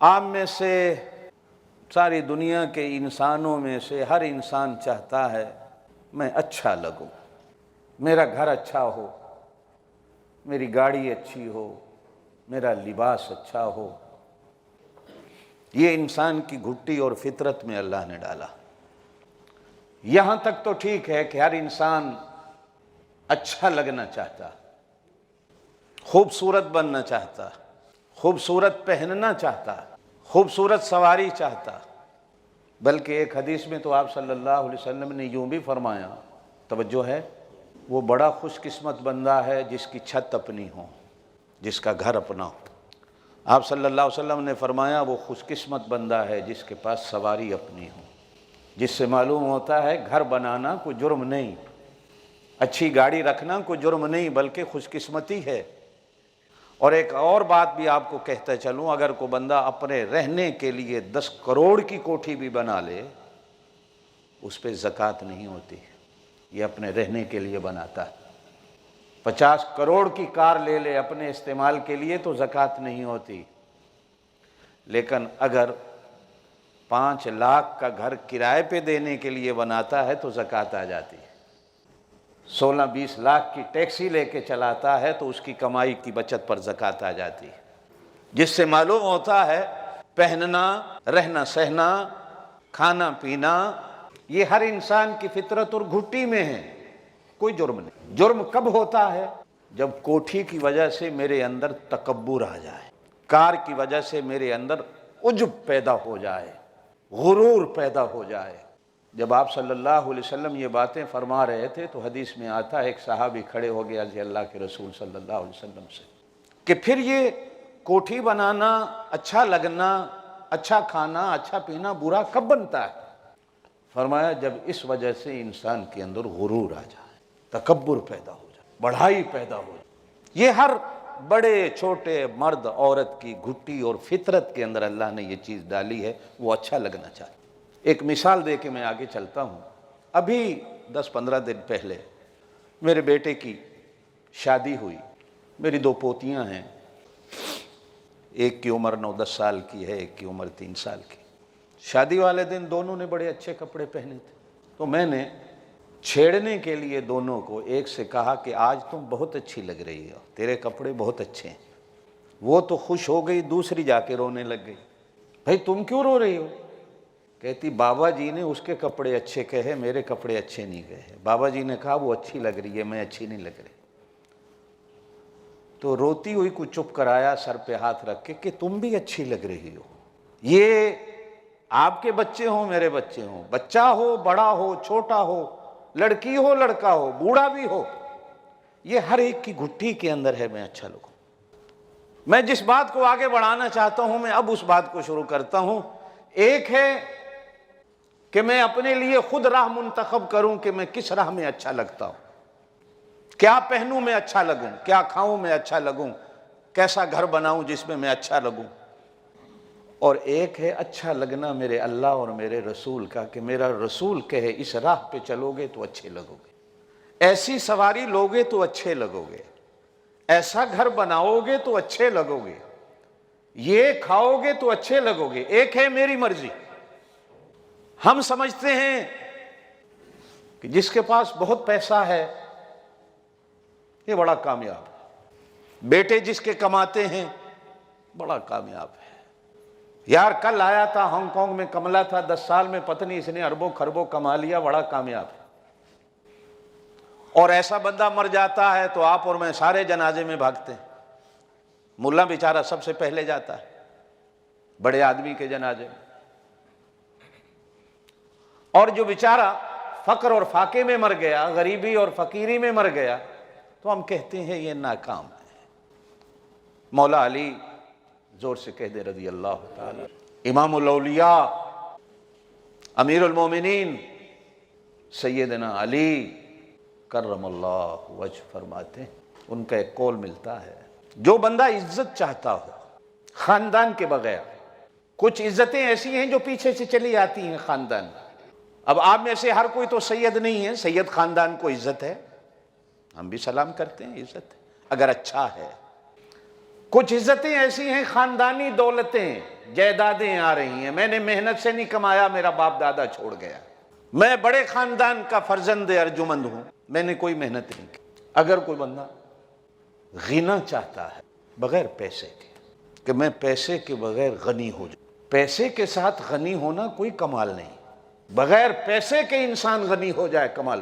آپ میں سے ساری دنیا کے انسانوں میں سے ہر انسان چاہتا ہے میں اچھا لگوں، میرا گھر اچھا ہو، میری گاڑی اچھی ہو، میرا لباس اچھا ہو۔ یہ انسان کی گھٹی اور فطرت میں اللہ نے ڈالا۔ یہاں تک تو ٹھیک ہے کہ ہر انسان اچھا لگنا چاہتا، خوبصورت بننا چاہتا، خوبصورت پہننا چاہتا، خوبصورت سواری چاہتا۔ بلکہ ایک حدیث میں تو آپ صلی اللہ علیہ وسلم نے یوں بھی فرمایا، توجہ ہے، وہ بڑا خوش قسمت بندہ ہے جس کی چھت اپنی ہو، جس کا گھر اپنا ہو۔ آپ صلی اللہ علیہ وسلم نے فرمایا وہ خوش قسمت بندہ ہے جس کے پاس سواری اپنی ہو، جس سے معلوم ہوتا ہے گھر بنانا کوئی جرم نہیں، اچھی گاڑی رکھنا کوئی جرم نہیں بلکہ خوش قسمتی ہے۔ اور ایک اور بات بھی آپ کو کہتا چلوں، اگر کوئی بندہ اپنے رہنے کے لیے 10 کروڑ کی کوٹھی بھی بنا لے، اس پہ زکوٰۃ نہیں ہوتی، یہ اپنے رہنے کے لیے بناتا ہے۔ 50 کروڑ کی کار لے لے اپنے استعمال کے لیے تو زکوٰۃ نہیں ہوتی، لیکن اگر 5 لاکھ کا گھر کرائے پہ دینے کے لیے بناتا ہے تو زکوٰۃ آ جاتی ہے۔ 16-20 لاکھ کی ٹیکسی لے کے چلاتا ہے تو اس کی کمائی کی بچت پر زکوٰۃ آ جاتی ہے، جس سے معلوم ہوتا ہے پہننا، رہنا سہنا، کھانا پینا یہ ہر انسان کی فطرت اور گھٹی میں ہے، کوئی جرم نہیں۔ جرم کب ہوتا ہے؟ جب کوٹھی کی وجہ سے میرے اندر تکبر آ جائے، کار کی وجہ سے میرے اندر عجب پیدا ہو جائے، غرور پیدا ہو جائے۔ جب آپ صلی اللہ علیہ وسلم یہ باتیں فرما رہے تھے تو حدیث میں آتا ہے ایک صحابی کھڑے ہو گیا جی اللہ کے رسول صلی اللہ علیہ وسلم سے کہ پھر یہ کوٹھی بنانا، اچھا لگنا، اچھا کھانا، اچھا پینا برا کب بنتا ہے؟ فرمایا جب اس وجہ سے انسان کے اندر غرور آ جائے، تکبر پیدا ہو جائے، بڑائی پیدا ہو جائے۔ یہ ہر بڑے چھوٹے مرد عورت کی گھٹی اور فطرت کے اندر اللہ نے یہ چیز ڈالی ہے، وہ اچھا لگنا چاہتا۔ ایک مثال دے کے میں آگے چلتا ہوں۔ ابھی 10-15 دن پہلے میرے بیٹے کی شادی ہوئی۔ میری 2 پوتیاں ہیں، ایک کی عمر 9-10 سال کی ہے، ایک کی عمر 3 سال کی۔ شادی والے دن دونوں نے بڑے اچھے کپڑے پہنے تھے، تو میں نے چھیڑنے کے لیے دونوں کو ایک سے کہا کہ آج تم بہت اچھی لگ رہی ہو، تیرے کپڑے بہت اچھے ہیں۔ وہ تو خوش ہو گئی، دوسری جا کے رونے لگ گئی۔ بھائی تم کیوں رو رہی ہو؟ کہتی بابا جی نے اس کے کپڑے اچھے کہے، میرے کپڑے اچھے نہیں کہے۔ بابا جی نے کہا وہ اچھی لگ رہی ہے، میں اچھی نہیں لگ رہی۔ تو روتی ہوئی کو چپ کرایا سر پہ ہاتھ رکھ کے کہ تم بھی اچھی لگ رہی ہو۔ یہ آپ کے بچے ہوں، میرے بچے ہوں، بچہ ہو، بڑا ہو، چھوٹا ہو، لڑکی ہو، لڑکا ہو، بوڑھا بھی ہو، یہ ہر ایک کی گھٹی کے اندر ہے میں اچھا لگوں۔ میں جس بات کو آگے بڑھانا چاہتا ہوں، میں اب اس بات کو شروع کرتا ہوں۔ ایک ہے کہ میں اپنے لیے خود راہ منتخب کروں کہ میں کس راہ میں اچھا لگتا ہوں، کیا پہنوں میں اچھا لگوں، کیا کھاؤں میں اچھا لگوں، کیسا گھر بناؤں جس میں میں اچھا لگوں۔ اور ایک ہے اچھا لگنا میرے اللہ اور میرے رسول کا، کہ میرا رسول کہے اس راہ پہ چلو گے تو اچھے لگو گے، ایسی سواری لوگے تو اچھے لگو گے، ایسا گھر بناؤ گے تو اچھے لگو گے، یہ کھاؤ گے تو اچھے لگو گے۔ ایک ہے میری مرضی۔ ہم سمجھتے ہیں کہ جس کے پاس بہت پیسہ ہے یہ بڑا کامیاب ہے، بیٹے جس کے کماتے ہیں بڑا کامیاب ہے۔ یار کل آیا تھا ہانگ کانگ میں، کملا تھا 10 سال میں پتہ نہیں اس نے اربوں خربوں کما لیا، بڑا کامیاب ہے۔ اور ایسا بندہ مر جاتا ہے تو آپ اور میں سارے جنازے میں بھاگتے ہیں، ملا بیچارہ سب سے پہلے جاتا ہے بڑے آدمی کے جنازے میں، اور جو بیچارہ فقر اور فاقے میں مر گیا، غریبی اور فقیری میں مر گیا، تو ہم کہتے ہیں یہ ناکام ہے۔ مولا علی زور سے کہہ دے رضی اللہ تعالی، امام الاولیاء، امیر المومنین سیدنا علی کرم اللہ وجہ فرماتے ہیں، ان کا ایک قول ملتا ہے، جو بندہ عزت چاہتا ہو خاندان کے بغیر، کچھ عزتیں ایسی ہیں جو پیچھے سے چلی آتی ہیں خاندان۔ اب آپ میں سے ہر کوئی تو سید نہیں ہے، سید خاندان کو عزت ہے، ہم بھی سلام کرتے ہیں، عزت ہے اگر اچھا ہے۔ کچھ عزتیں ایسی ہیں، خاندانی دولتیں، جائیدادیں آ رہی ہیں، میں نے محنت سے نہیں کمایا، میرا باپ دادا چھوڑ گیا، میں بڑے خاندان کا فرزند ارجمند ہوں، میں نے کوئی محنت نہیں کی۔ اگر کوئی بندہ غنا چاہتا ہے بغیر پیسے کے، کہ میں پیسے کے بغیر غنی ہو جاؤں، پیسے کے ساتھ غنی ہونا کوئی کمال نہیں، بغیر پیسے کے انسان غنی ہو جائے کمال